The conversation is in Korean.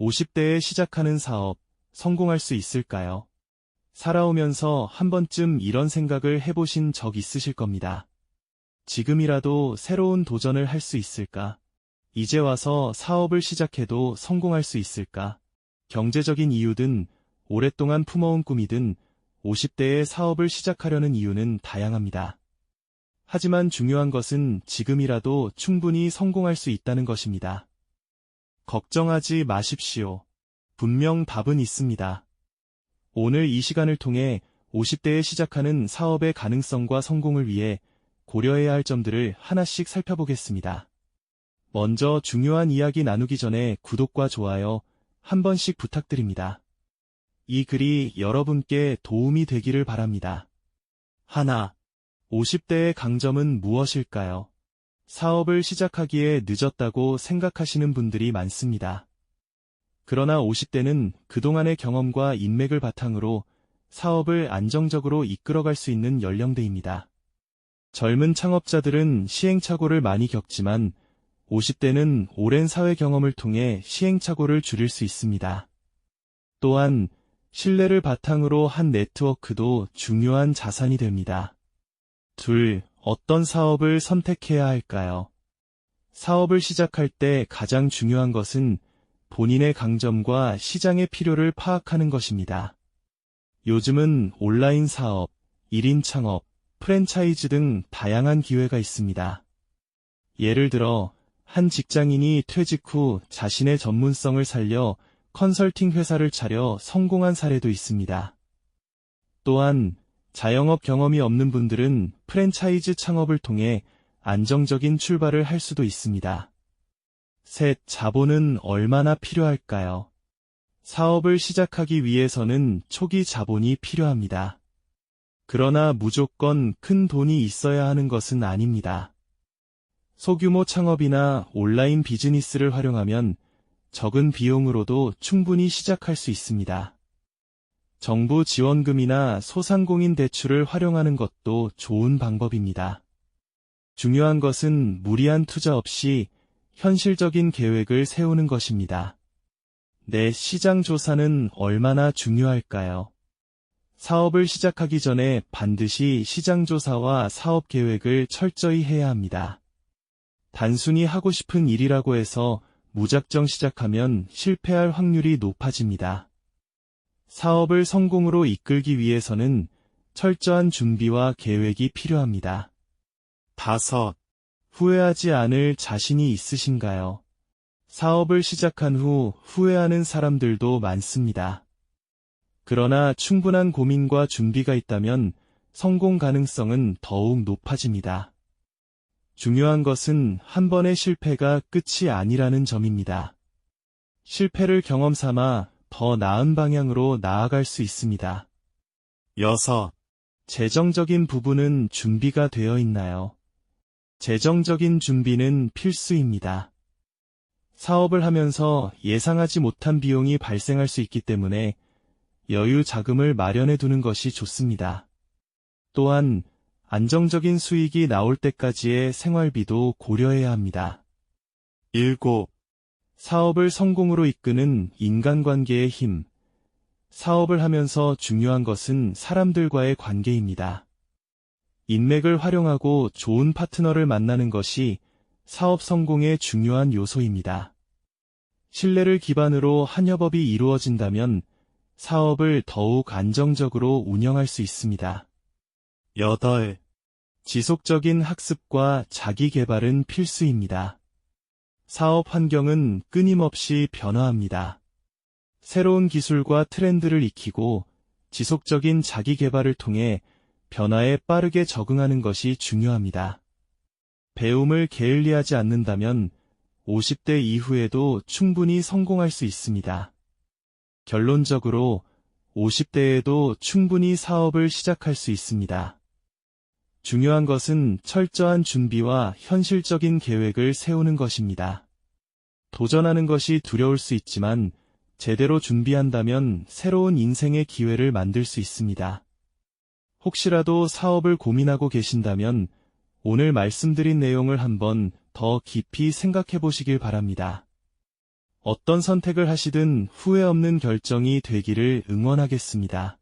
50대에 시작하는 사업, 성공할 수 있을까요? 살아오면서 한 번쯤 이런 생각을 해보신 적 있으실 겁니다. 지금이라도 새로운 도전을 할 수 있을까? 이제 와서 사업을 시작해도 성공할 수 있을까? 경제적인 이유든 오랫동안 품어온 꿈이든 50대에 사업을 시작하려는 이유는 다양합니다. 하지만 중요한 것은 지금이라도 충분히 성공할 수 있다는 것입니다. 걱정하지 마십시오. 분명 답은 있습니다. 오늘 이 시간을 통해 50대에 시작하는 사업의 가능성과 성공을 위해 고려해야 할 점들을 하나씩 살펴보겠습니다. 먼저 중요한 이야기 나누기 전에 구독과 좋아요 한 번씩 부탁드립니다. 이 글이 여러분께 도움이 되기를 바랍니다. 하나, 50대의 강점은 무엇일까요? 사업을 시작하기에 늦었다고 생각하시는 분들이 많습니다. 그러나 50대는 그동안의 경험과 인맥을 바탕으로 사업을 안정적으로 이끌어갈 수 있는 연령대입니다. 젊은 창업자들은 시행착오를 많이 겪지만 50대는 오랜 사회 경험을 통해 시행착오를 줄일 수 있습니다. 또한 신뢰를 바탕으로 한 네트워크도 중요한 자산이 됩니다. 둘, 어떤 사업을 선택해야 할까요? 사업을 시작할 때 가장 중요한 것은 본인의 강점과 시장의 필요를 파악하는 것입니다. 요즘은 온라인 사업, 1인 창업, 프랜차이즈 등 다양한 기회가 있습니다. 예를 들어 한 직장인이 퇴직 후 자신의 전문성을 살려 컨설팅 회사를 차려 성공한 사례도 있습니다. 또한 자영업 경험이 없는 분들은 프랜차이즈 창업을 통해 안정적인 출발을 할 수도 있습니다. 셋, 자본은 얼마나 필요할까요? 사업을 시작하기 위해서는 초기 자본이 필요합니다. 그러나 무조건 큰 돈이 있어야 하는 것은 아닙니다. 소규모 창업이나 온라인 비즈니스를 활용하면 적은 비용으로도 충분히 시작할 수 있습니다. 정부 지원금이나 소상공인 대출을 활용하는 것도 좋은 방법입니다. 중요한 것은 무리한 투자 없이 현실적인 계획을 세우는 것입니다. 내 시장 조사는 얼마나 중요할까요? 사업을 시작하기 전에 반드시 시장 조사와 사업 계획을 철저히 해야 합니다. 단순히 하고 싶은 일이라고 해서 무작정 시작하면 실패할 확률이 높아집니다. 사업을 성공으로 이끌기 위해서는 철저한 준비와 계획이 필요합니다. 다섯, 후회하지 않을 자신이 있으신가요? 사업을 시작한 후 후회하는 사람들도 많습니다. 그러나 충분한 고민과 준비가 있다면 성공 가능성은 더욱 높아집니다. 중요한 것은 한 번의 실패가 끝이 아니라는 점입니다. 실패를 경험 삼아 더 나은 방향으로 나아갈 수 있습니다. 여섯, 재정적인 부분은 준비가 되어 있나요? 재정적인 준비는 필수입니다. 사업을 하면서 예상하지 못한 비용이 발생할 수 있기 때문에 여유 자금을 마련해 두는 것이 좋습니다. 또한 안정적인 수익이 나올 때까지의 생활비도 고려해야 합니다. 일곱, 사업을 성공으로 이끄는 인간관계의 힘. 사업을 하면서 중요한 것은 사람들과의 관계입니다. 인맥을 활용하고 좋은 파트너를 만나는 것이 사업 성공의 중요한 요소입니다. 신뢰를 기반으로 한 협업이 이루어진다면 사업을 더욱 안정적으로 운영할 수 있습니다. 여덟, 지속적인 학습과 자기 개발은 필수입니다. 사업 환경은 끊임없이 변화합니다. 새로운 기술과 트렌드를 익히고 지속적인 자기 개발을 통해 변화에 빠르게 적응하는 것이 중요합니다. 배움을 게을리하지 않는다면 50대 이후에도 충분히 성공할 수 있습니다. 결론적으로 50대에도 충분히 사업을 시작할 수 있습니다. 중요한 것은 철저한 준비와 현실적인 계획을 세우는 것입니다. 도전하는 것이 두려울 수 있지만 제대로 준비한다면 새로운 인생의 기회를 만들 수 있습니다. 혹시라도 사업을 고민하고 계신다면 오늘 말씀드린 내용을 한번 더 깊이 생각해 보시길 바랍니다. 어떤 선택을 하시든 후회 없는 결정이 되기를 응원하겠습니다.